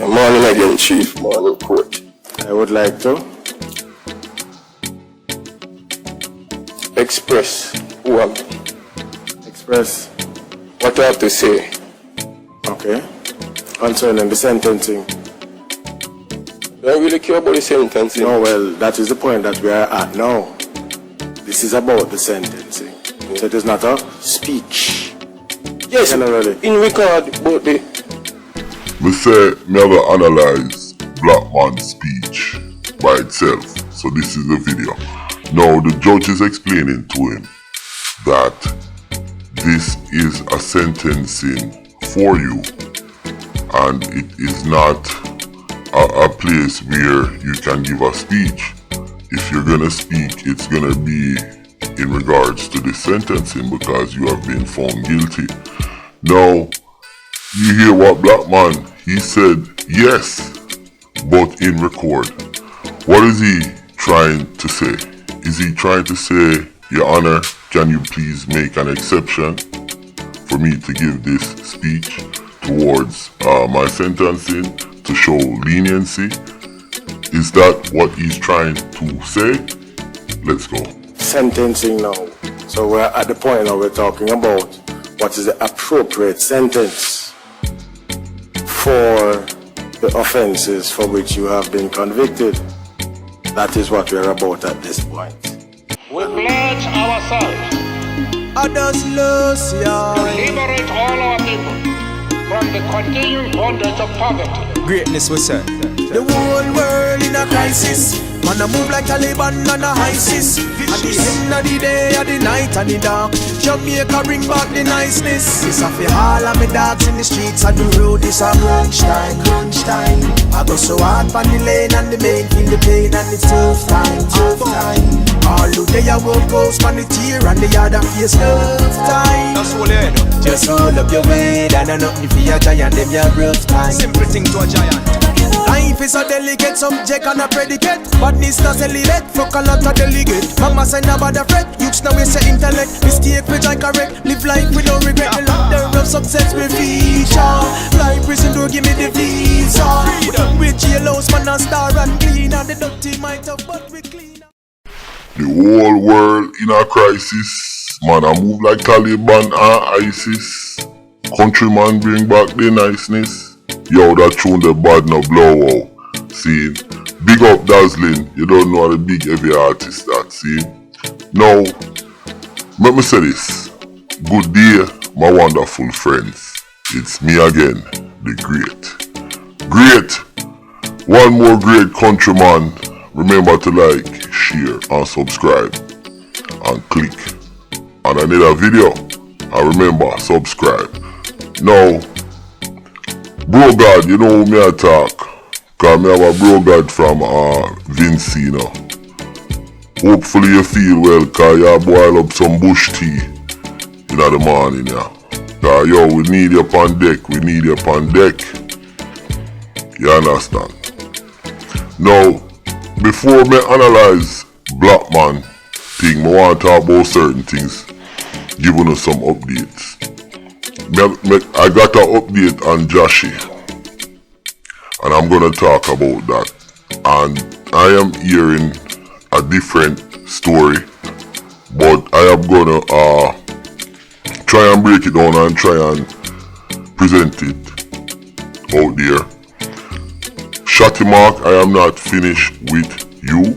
Morning again, Chief. Morning, Court. I would like to express what I have to say. Okay. Concerning the sentencing. Don't really care about the sentencing. No, well, that is the point that we are at now. This is about the sentencing. So it is not a speech. Yes, generally. In regard about the... Me say me have to analyze Black Man's speech by itself. So this is the video. Now the judge is explaining to him that this is a sentencing for you and it is not a place where you can give a speech. If you're gonna speak, it's gonna be in regards to the sentencing because you have been found guilty. Now, you hear what Black Man, he said yes, but in record. What is he trying to say? Is he trying to say, Your Honor, can you please make an exception for me to give this speech towards my sentencing to show leniency? Is that what he's trying to say? Let's go. Sentencing now. So we're at the point now we're talking about what is the appropriate sentence for the offenses for which you have been convicted. That is what we're about at this point. We pledge ourselves to liberate all our people from the continuing bondage of poverty. Greatness was said. The whole world in a crisis. Man, I move like Taliban and a ISIS. At the end of the day, at the night and the dark, Jamaica bring back the niceness. It's a fi all of me dogs in the streets and the road is a crunch time. I go so hard on the lane and the main feel the pain and it's tough time. All the day I walk goes on the tear and the other face tough time. That's all it. Just hold up your weight and I nothing for your giant, them your rough time. Simple thing to a giant. Life is a delicate subject and a predicate. Badness does elevate, fuck a lot of delegate. Mama say about the fret, youths now we say intellect. Mistake which I correct, live life with no regret. The ladder of success will feature. Life prison door give me the visa. We jailhouse man and star and clean. And the dirty might have but we clean. The whole world in a crisis. Man, I move like Taliban and ISIS. Countryman bring back the niceness. Yo, that tune the bad no blow out. See, big up Dazzling. You don't know the big heavy artist that. See, now, let me say this. Good day, my wonderful friends. It's me again, the great. One more great countryman. Remember to like, share, and subscribe, and click on another video. And remember, subscribe. Now, Bro God, you know who me I talk? Cause me have a bro God from Vince, you know. Hopefully you feel well cause you boil up some bush tea in the morning, yeah. Cause yo, we need you on deck, You understand? Now, before me analyze Black Man thing, I want to talk about certain things. Giving us some updates. I got an update on Joshy and I'm gonna talk about that, and I am hearing a different story, but I am gonna try and break it down and try and present it out there. Shotty Mark, I am not finished with you.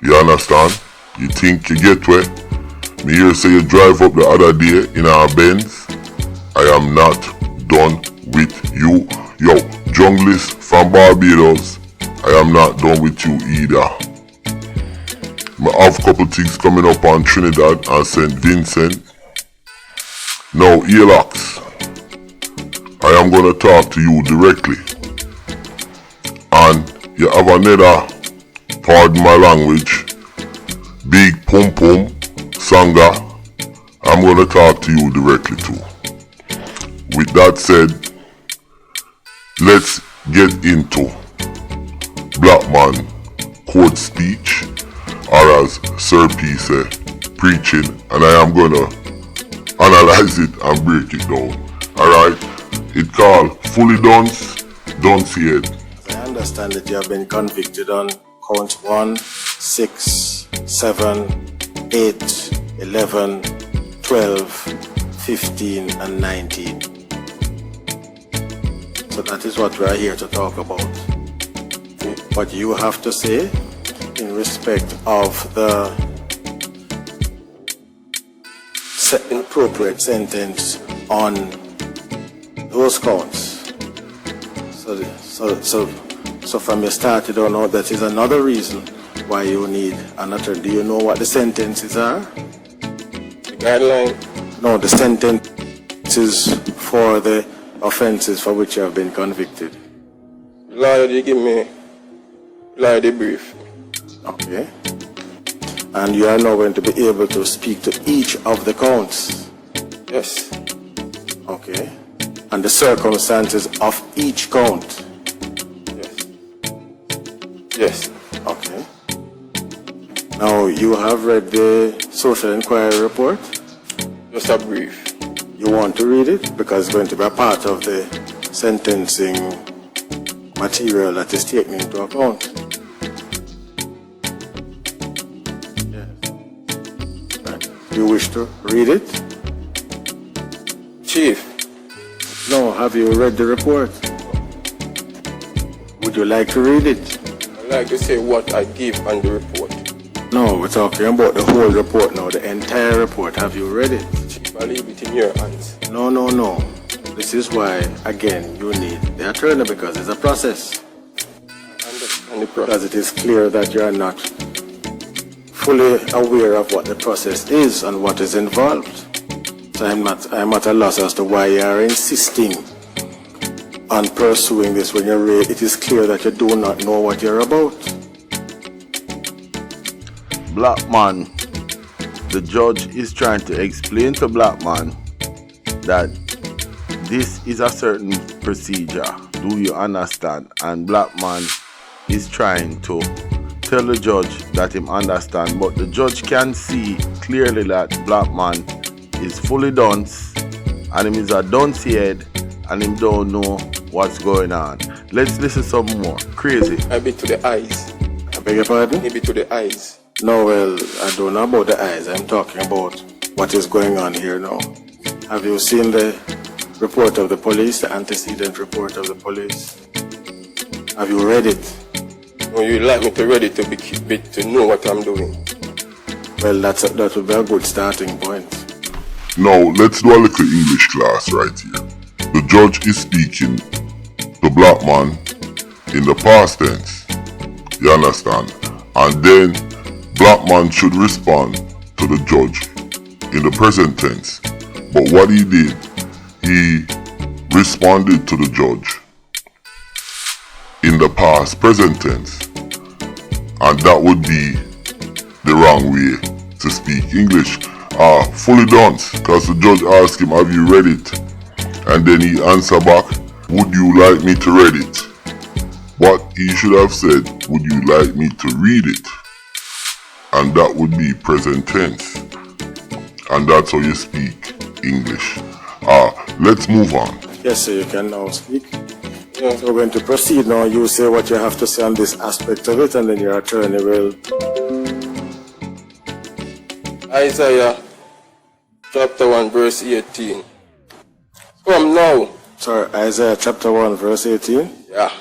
You understand? You think you get where? Me hear say you drive up the other day in our Benz. I am not done with you. Yo, Junglist from Barbados, I am not done with you either. I have a couple things coming up on Trinidad and St. Vincent. Now, Elax, I am going to talk to you directly. And you have another, pardon my language, big pum pum, Sanga, I'm going to talk to you directly too. With that said, let's get into Black Man court speech, or as Sir P said, preaching, and I am gonna analyze it and break it down. Alright, it called Fully Done, done said. I understand that you have been convicted on counts 1, 6, 7, 8, 11, 12, 15, and 19. So that is what we are here to talk about. What you have to say in respect of the appropriate sentence on those counts. So from your start, you don't know, that is another reason why you need an attorney. Do you know what the sentences are? The guideline? No, the sentences for the offenses for which you have been convicted. Lawyer, you give me the brief. Okay. And you are now going to be able to speak to each of the counts. Yes. Okay. And the circumstances of each count. Yes. Yes. Okay. Now, you have read the social inquiry report? Just a brief. You want to read it? Because it's going to be a part of the sentencing material that is taken into account. Yes. Right. You wish to read it? Chief. No, have you read the report? Would you like to read it? I'd like to say what I give on the report. No, we're talking about the whole report now, the entire report. Have you read it? Chief, I leave it in your hands. No. This is why, again, you need the attorney, because it's a process. I understand the process. Because it is clear that you are not fully aware of what the process is and what is involved. So I'm at a loss as to why you are insisting on pursuing this when it is clear that you do not know what you're about. Black man, the judge is trying to explain to black man that this is a certain procedure. Do you understand? And black man is trying to tell the judge that him understand, but the judge can see clearly that black man is fully dunce and him is a dunce head and him don't know what's going on. Let's listen some more. Crazy. I be to the eyes. I beg your pardon? Maybe to the eyes. No, well, I don't know about the eyes. I'm talking about what is going on here now. Have you seen the report of the police, the antecedent report of the police? Have you read it? No, you'd like me to read it to know what I'm doing. Well, that would be a good starting point. Now, let's do a little English class right here. The judge is speaking to black man in the past tense. You understand? And then black man should respond to the judge in the present tense. But what he did, he responded to the judge in the past present tense. And that would be the wrong way to speak English. Fully done, because the judge asked him, have you read it? And then he answered back, would you like me to read it? What he should have said, would you like me to read it? And that would be present tense. And that's how you speak English. Let's move on. Yes, sir, you can now speak. Yeah. So we're going to proceed now. You say what you have to say on this aspect of it, and then your attorney will. Isaiah chapter 1 verse 18. Come now. Sorry, Isaiah chapter 1 verse 18? Yeah.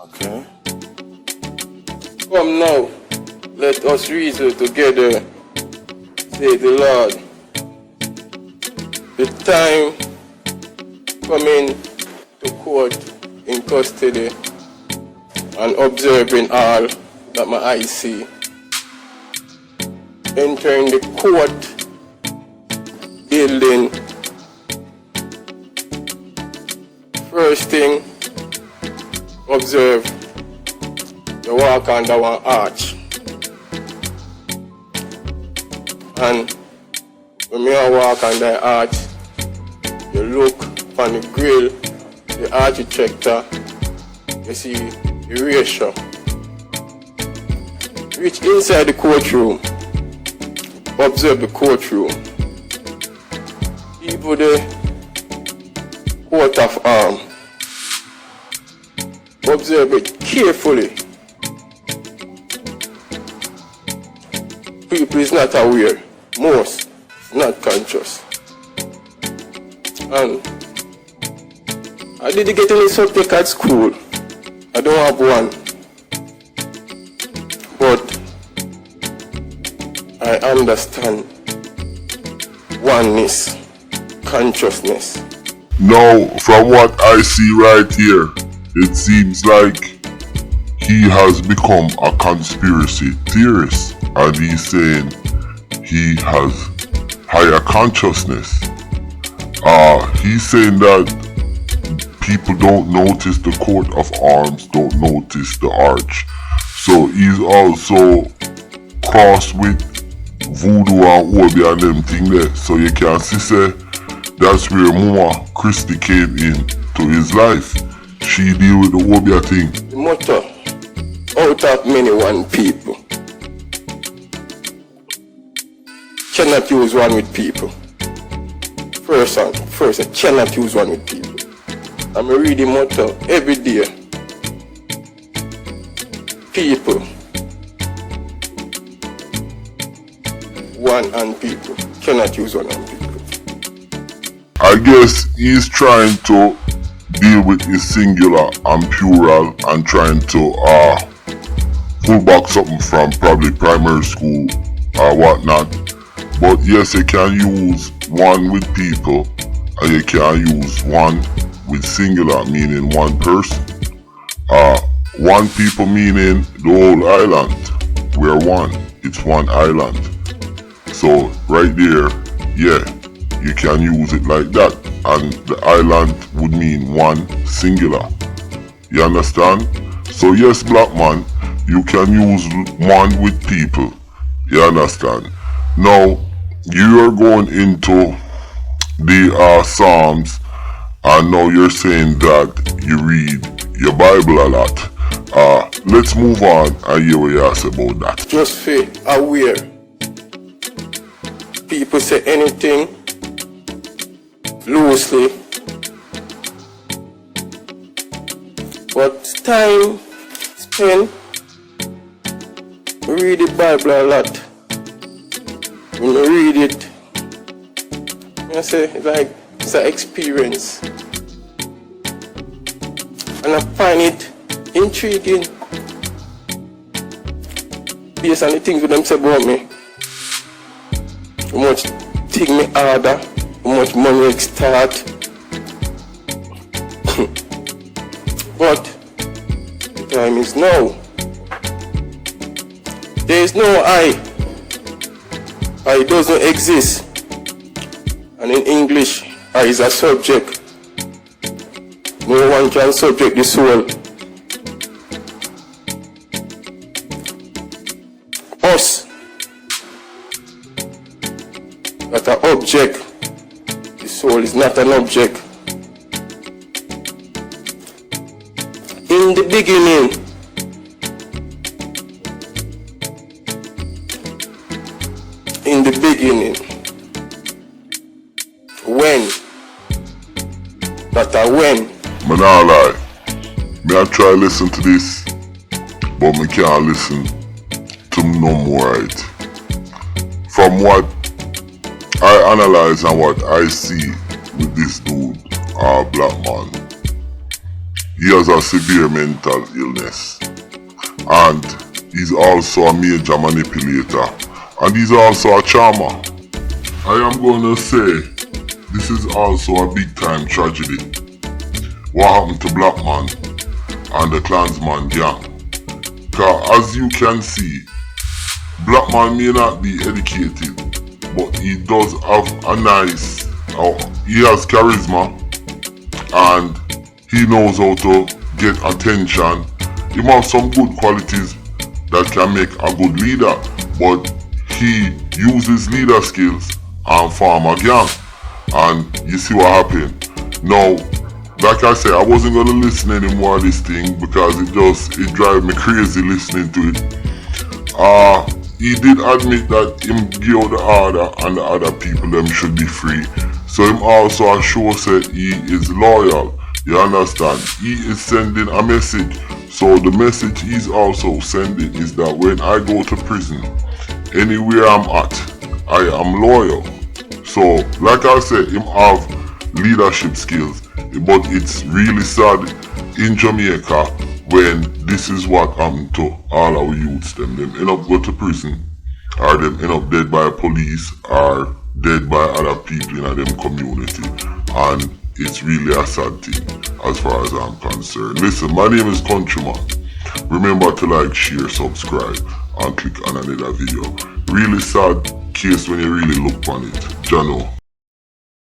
Okay. Come now. Let us reason together, say the Lord. The time coming to court in custody and observing all that my eyes see. Entering the court building, first thing, observe, you walk under one arch. And when you walk under the arch, you look on the grill, the architecture, you see the ratio. Reach inside the courtroom. Observe the courtroom. Even the coat of arms. observe it carefully, people is not aware, most not conscious. And I didn't get any subject at school. I don't have one. But I understand oneness, consciousness. Now, from what I see right here, it seems like he has become a conspiracy theorist, and he's saying he has higher consciousness. He's saying that people don't notice the coat of arms, don't notice the arch. So he's also crossed with voodoo and obi and them thing there. So you can see say that's where Mama Christie came in to his life. She deal with the obi thing. The motto, out of many one people. Cannot use one with people. First, I cannot use one with people. I'm reading motto every day. People. One and people. Cannot use one and people. I guess he's trying to deal with his singular and plural and trying to pull back something from probably primary school or whatnot. But yes, you can use one with people and you can use one with singular, meaning one person. One people meaning the whole island. We're one. It's one island. So right there, yeah, you can use it like that. And the island would mean one singular. You understand? So yes, black man, you can use one with people. You understand? Now, you are going into the Psalms, and now you're saying that you read your Bible a lot. Let's move on and hear what you ask about that. Just feel aware. People say anything loosely, but time spent read the Bible a lot. When you read it, I say it's an experience, and I find it intriguing based on the things that them say about me. How much take me harder, how much money start. But the time is now. There is no I. I doesn't exist. And in English, I is a subject. No one can subject the soul. Us. That an object. The soul is not an object. In the beginning, when, that a when. Me not lie, me I try listen to this, but me can't listen to no more right. From what I analyze and what I see with this dude, black man, he has a severe mental illness, and he's also a major manipulator, and he's also a charmer. I am gonna say this is also a big time tragedy. What happened to black man and the Klansman gang? Cause as you can see, black man may not be educated, but he does have a nice, he has charisma, and he knows how to get attention. He has some good qualities that can make a good leader, but he uses leader skills and form a gang. And you see what happened. Now, like I said, I wasn't gonna listen anymore to this thing because it drives me crazy listening to it. He did admit that him give the order and the other people them should be free. So him also show said he is loyal You understand? He is sending a message. So the message he's also sending is that when I go to prison, anywhere I'm at, I am loyal. So, like I said, him have leadership skills, but it's really sad in Jamaica when this is what happened to all our youths. Them end up go to prison, or them end up dead by police, or dead by other people in them community, and it's really a sad thing as far as I'm concerned. Listen, my name is Countryman. Remember to like, share, subscribe, and click on another video. Really sad case when you really look on it. Jano.